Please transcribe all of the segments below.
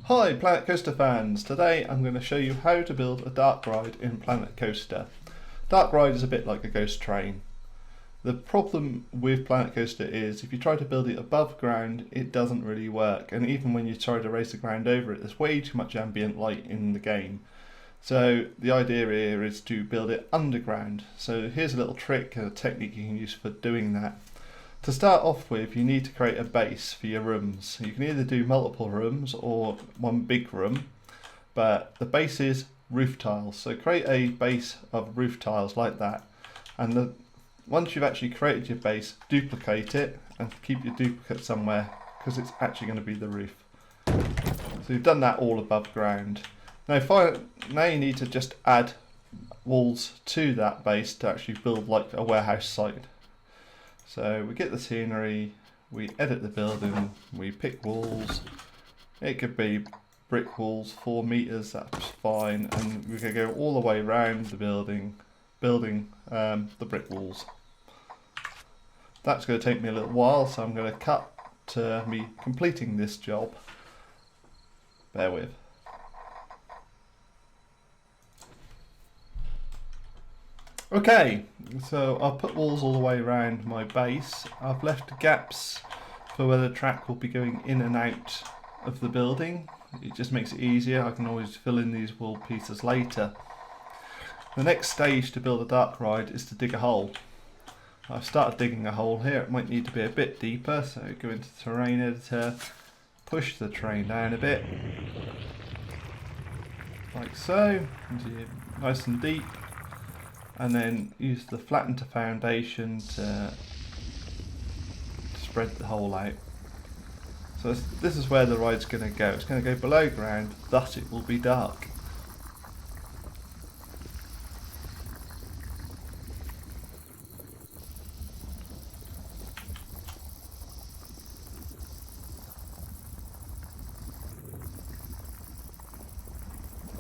Hi Planet Coaster fans, today I'm going to show you how to build a dark ride in Planet Coaster. Dark ride is a bit like a ghost train. The problem with Planet Coaster is if you try to build it above ground it doesn't really work, and even when you try to raise the ground over it there's way too much ambient light in the game. So the idea here is to build it underground. So here's a little trick, a technique you can use for doing that. To start off with, you need to create a base for your rooms. You can either do multiple rooms or one big room, but the base is roof tiles. So create a base of roof tiles like that, and once you've actually created your base, duplicate it and keep your duplicate somewhere because it's actually going to be the roof. So you've done that all above ground. Now you need to just add walls to that base to actually build like a warehouse site. So we get the scenery, we edit the building, we pick walls. It could be brick walls, 4 meters, that's fine, and we can go all the way around the building the brick walls. That's going to take me a little while, so I'm going to cut to me completing this job. Bear with. Okay, so I've put walls all the way around my base. I've left gaps for where the track will be going in and out of the building. It just makes it easier. I can always fill in these wall pieces later. The next stage to build a dark ride is to dig a hole. I've started digging a hole here. It might need to be a bit deeper, so go into the terrain editor, push the terrain down a bit, like so, nice and deep. And then use the flatten to foundation to spread the hole out. So this is where the ride's going to go. It's going to go below ground, thus it will be dark.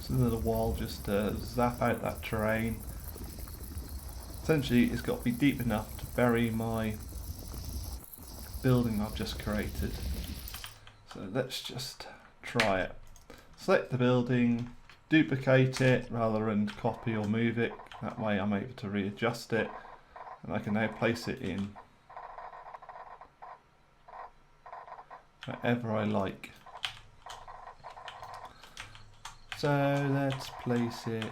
So there's a wall just to zap out that terrain. Essentially, it's got to be deep enough to bury my building I've just created. So let's just try it. Select the building, duplicate it rather than copy or move it. That way I'm able to readjust it, and I can now place it in wherever I like. So let's place it.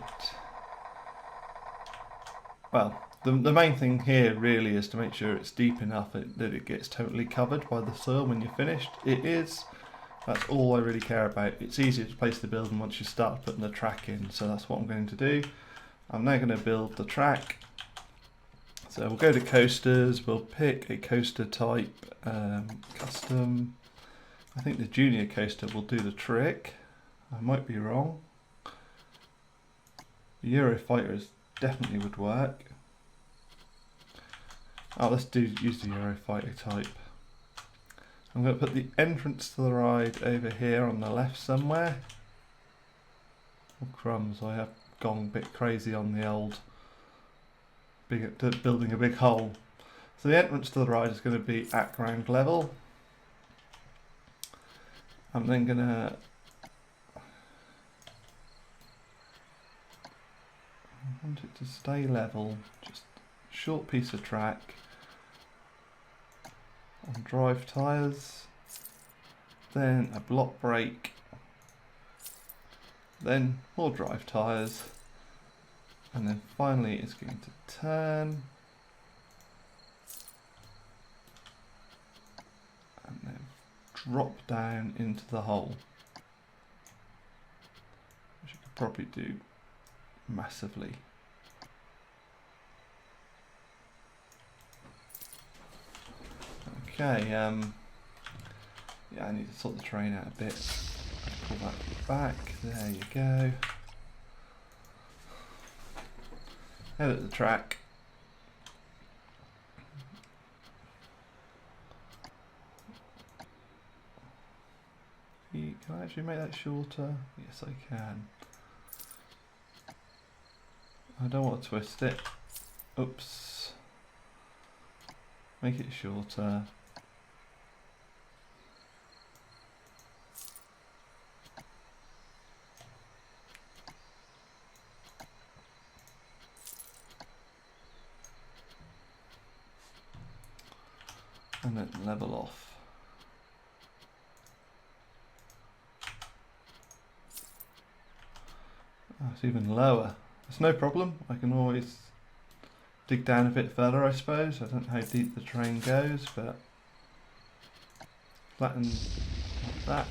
Well, the main thing here really is to make sure it's deep enough that it gets totally covered by the soil when you're finished. It is. That's all I really care about. It's easier to place the building once you start putting the track in, so that's what I'm going to do. I'm now going to build the track. So we'll go to coasters, we'll pick a coaster type, custom. I think the junior coaster will do the trick. I might be wrong. The Eurofighters definitely would work. Oh, let's use the Eurofighter type. I'm going to put the entrance to the ride over here on the left somewhere. Oh crumbs, I have gone a bit crazy on the old building a big hole. So the entrance to the ride is going to be at ground level. I'm then going to I want it to stay level, just a short piece of track on drive tyres, then a block brake, then more drive tyres, and then finally it's going to turn and then drop down into the hole, which you could probably do massively. Okay, yeah, I need to sort the terrain out a bit. Pull that back, there you go. Edit the track. Can I actually make that shorter? Yes, I can. I don't want to twist it. Oops. Make it shorter. and then level off. Oh, it's even lower. It's no problem. I can always dig down a bit further, I suppose. I don't know how deep the terrain goes, but flatten like that.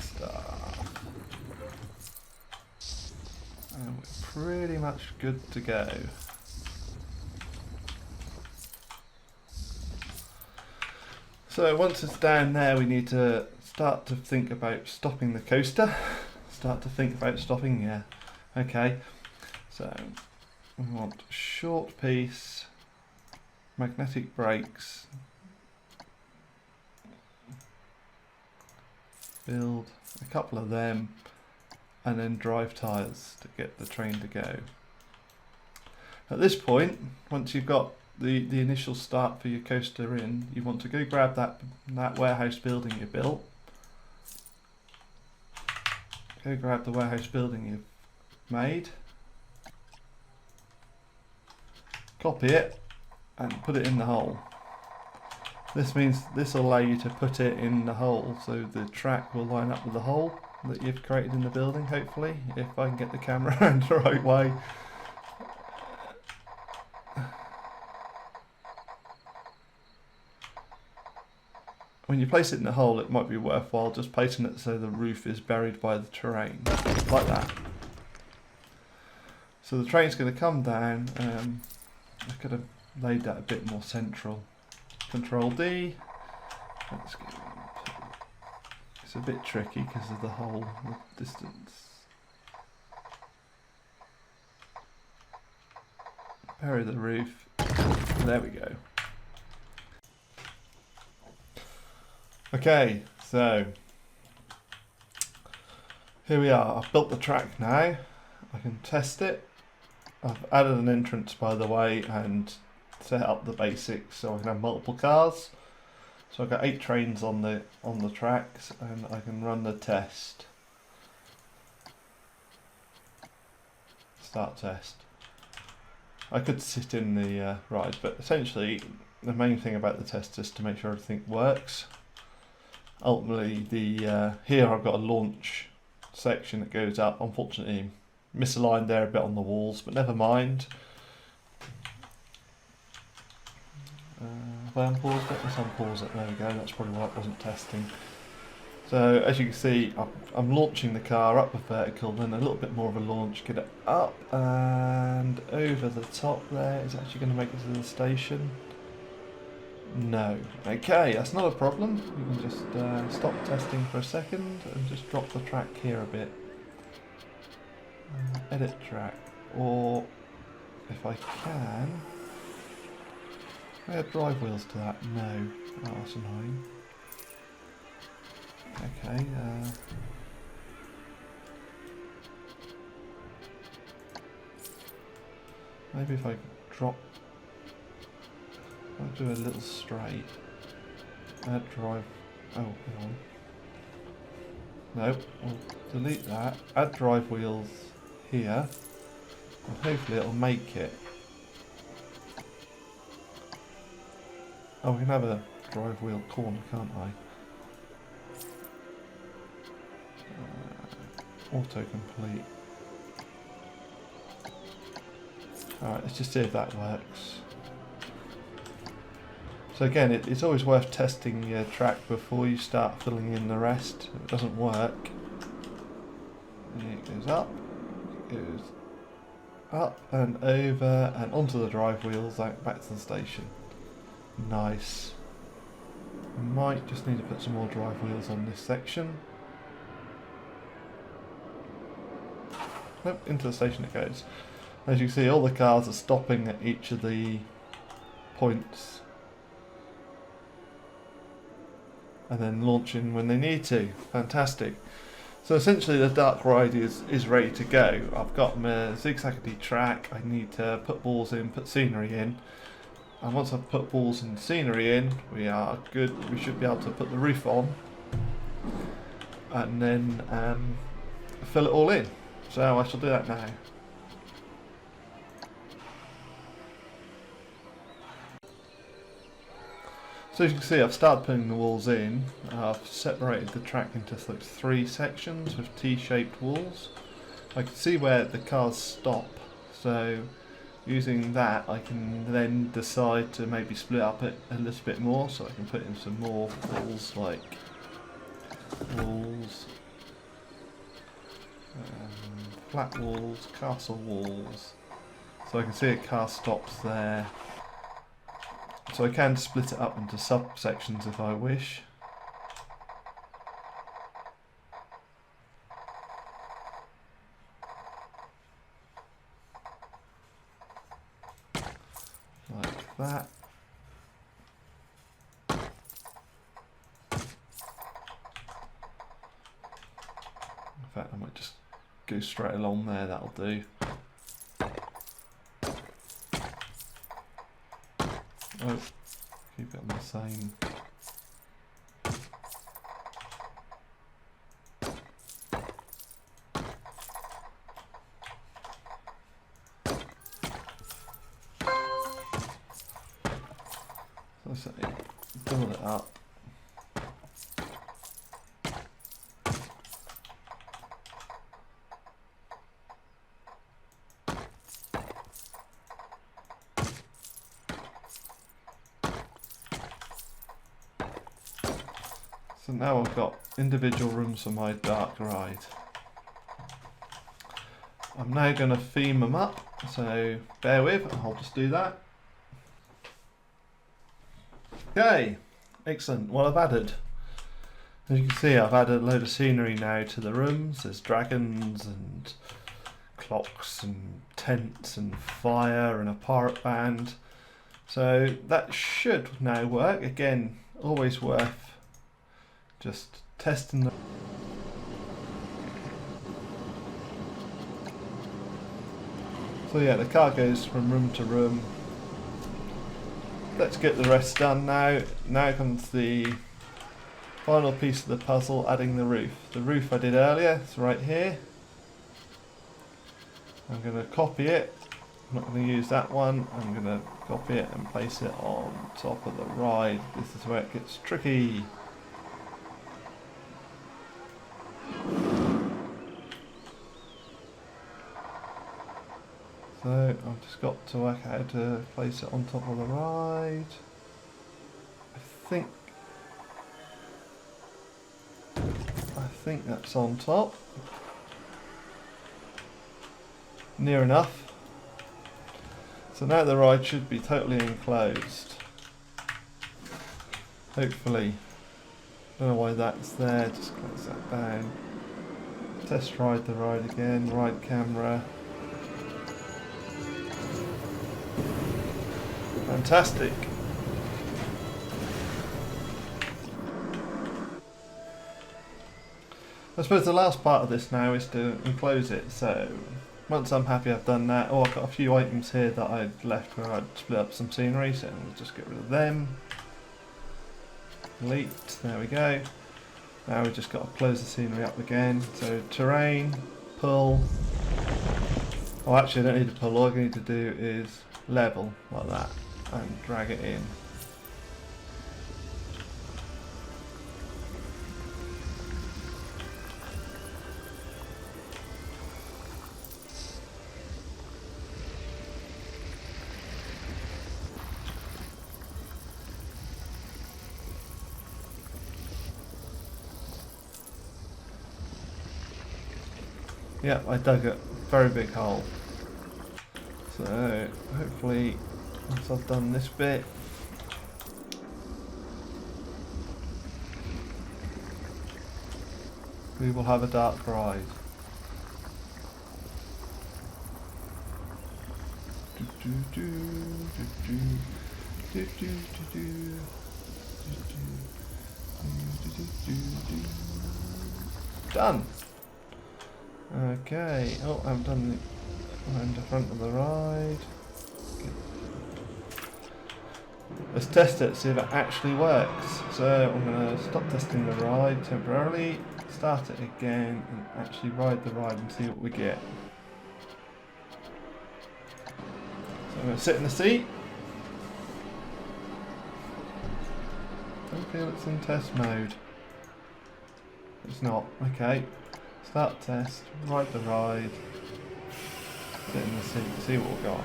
Stuff. And we're pretty much good to go. So once it's down there, we need to start to think about stopping the coaster. Start to think about stopping, yeah. Okay, so we want short piece, magnetic brakes, build a couple of them, and then drive tyres to get the train to go. At this point, once you've got the initial start for your coaster in, you want to go grab that warehouse building you built. Go grab the warehouse building you've made, copy it and put it in the hole. This means this will allow you to put it in the hole so the track will line up with the hole that you've created in the building, hopefully, if I can get the camera around the right way. When you place it in the hole, it might be worthwhile just placing it so the roof is buried by the terrain, like that. So the train's going to come down. I could have laid that a bit more central. Control D. Let's go. It's a bit tricky because of the hole distance. Bury the roof. There we go. Okay, so here we are. I've built the track now. I can test it. I've added an entrance, by the way, and set up the basics so I can have multiple cars. So I've got 8 trains on the tracks, and I can run the test. Start test. I could sit in the ride, but essentially the main thing about the test is to make sure everything works. Ultimately, here I've got a launch section that goes up. Unfortunately, misaligned there a bit on the walls, but never mind. Have I unpaused it? Let's unpause it. There we go. That's probably why it wasn't testing. So as you can see, I'm launching the car up a vertical, then a little bit more of a launch, get it up and over the top there. Is it actually going to make it to the station? No. Okay, that's not a problem. You can just stop testing for a second and just drop the track here a bit. Edit track, or if I can, add drive wheels to that. No, oh, that's annoying. Okay. Maybe if I drop. I'll do a little straight. Add drive. Oh, hang on. No, we'll delete that. Add drive wheels here. And hopefully it'll make it. Oh, we can have a drive wheel corner, can't I? Autocomplete. Alright, let's just see if that works. So again, it's always worth testing your track before you start filling in the rest. If it doesn't work, it goes up, it goes up and over and onto the drive wheels, out back to the station. Nice. I might just need to put some more drive wheels on this section. Nope, into the station it goes. As you can see, all the cars are stopping at each of the points and then launching when they need to. Fantastic. So essentially the dark ride is ready to go. I've got my zigzaggedy track. I need to put balls in, put scenery in. And once I've put balls and scenery in, we are good. We should be able to put the roof on and then fill it all in. So I shall do that now. So as you can see, I've started putting the walls in. I've separated the track into like 3 sections with T-shaped walls. I can see where the cars stop, so using that I can then decide to maybe split up it a little bit more, so I can put in some more walls, like walls, flat walls, castle walls. So I can see a car stops there. So I can split it up into subsections if I wish. Like that. In fact, I might just go straight along there, that'll do. Oh, keep it on the same. So build it up. So now I've got individual rooms for my dark ride. I'm now going to theme them up, so bear with, I'll just do that. Okay, excellent. Well, I've added, as you can see, I've added a load of scenery now to the rooms. There's dragons and clocks and tents and fire and a pirate band. So that should now work. Again, always worth just testing them. So yeah, the car goes from room to room. Let's get the rest done now. Now comes the final piece of the puzzle, adding the roof. The roof I did earlier, it's right here. I'm going to copy it. I'm not going to use that one. I'm going to copy it and place it on top of the ride. This is where it gets tricky. So I've just got to work out how to place it on top of the ride. I think that's on top. Near enough. So now the ride should be totally enclosed. Hopefully. Don't know why that's there, just close that down. Test ride the ride again, ride camera. Fantastic. I suppose the last part of this now is to enclose it, so once I'm happy I've done that, I've got a few items here that I'd left where I'd split up some scenery, so we'll just get rid of them. Delete, there we go. Now we've just got to close the scenery up again, so terrain, pull. Oh, actually I don't need to pull, all I need to do is level like that and drag it in. Yeah, I dug a very big hole. So hopefully once I've done this bit, we will have a dark ride. Done. Okay. Oh, I've done the front of the ride. Let's test it, see if it actually works. So I'm going to stop testing the ride temporarily, start it again, and actually ride the ride and see what we get. So I'm going to sit in the seat. Don't feel it's in test mode. It's not. Okay. Start test. Ride the ride. Sit in the seat. See what we've got.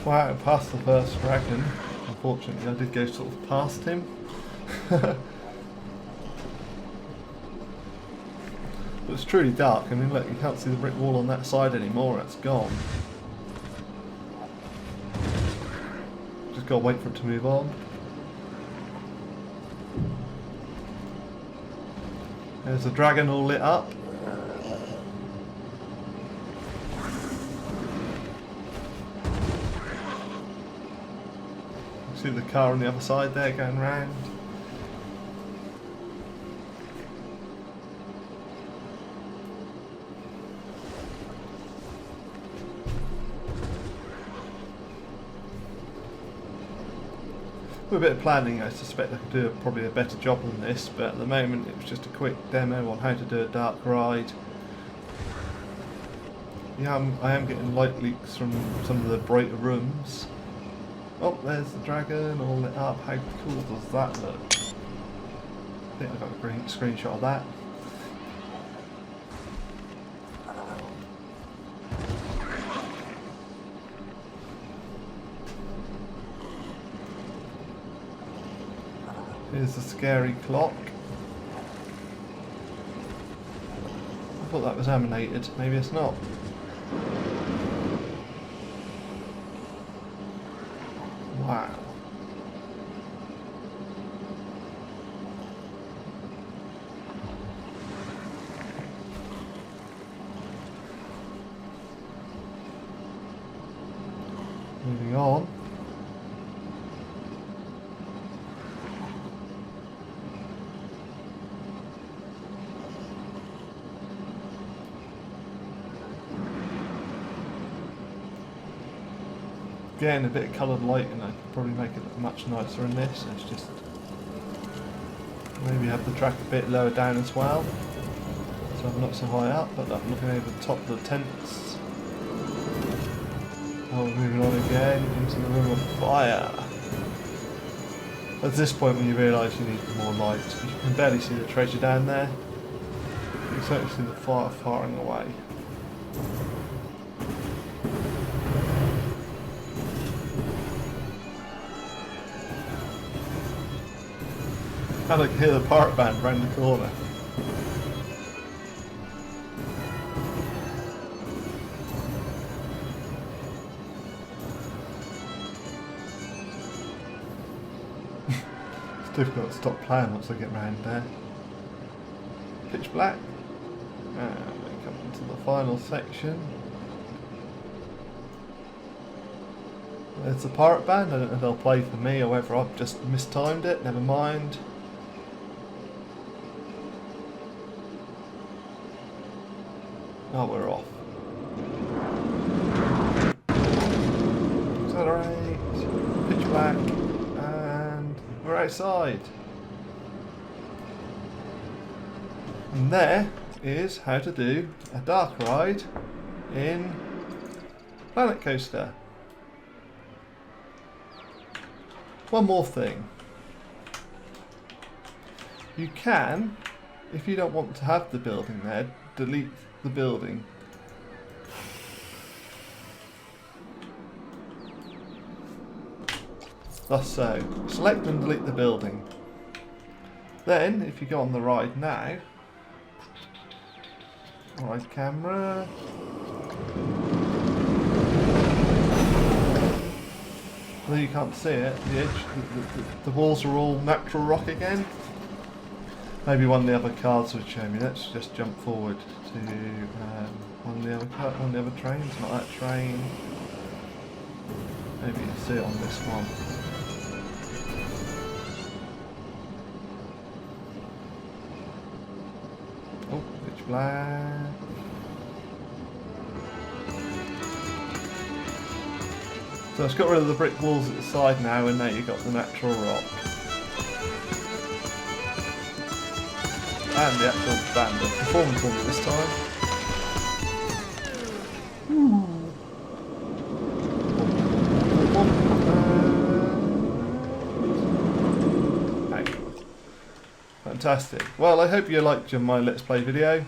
Wow, past the first dragon. Unfortunately, I did go sort of past him. But it's truly dark. I mean, look, you can't see the brick wall on that side anymore. It's gone. Just gotta wait for it to move on. There's a dragon all lit up. See the car on the other side there going round. With a bit of planning, I suspect I could do probably a better job than this, but at the moment it was just a quick demo on how to do a dark ride. Yeah, I am getting light leaks from some of the brighter rooms. Oh, there's the dragon all lit up. How cool does that look? I think I got a great screenshot of that. Here's the scary clock. I thought that was animated. Maybe it's not. Wow. Moving on. Getting a bit of coloured lighting, I could probably make it look much nicer in this. It's just maybe have the track a bit lower down as well, so I'm not so high up, but I'm looking over the top of the tents. Oh, we're moving on again into the room of fire. At this point when you realise you need more light, you can barely see the treasure down there. You can certainly see the fire firing away. And I can hear the pirate band round the corner. It's difficult to stop playing once I get round there. Pitch black. And we come into the final section. There's the pirate band. I don't know if they'll play for me or whether I've just mistimed it. Never mind. Oh, we're off. Accelerate, pitch black, and we're outside. And there is how to do a dark ride in Planet Coaster. One more thing. You can, if you don't want to have the building there, delete the building. Thus so. Select and delete the building. Then, if you go on the ride now, ride camera, although you can't see it, the edge, the walls are all natural rock again. Maybe one of the other cards would show me. Let's just jump forward to one of the other trains, not that train. Maybe you see it on this one. Oh, pitch black. So it's got rid of the brick walls at the side now, and now you've got the natural rock. and the actual van, the performance one this time. Fantastic. Well, I hope you liked my Let's Play video.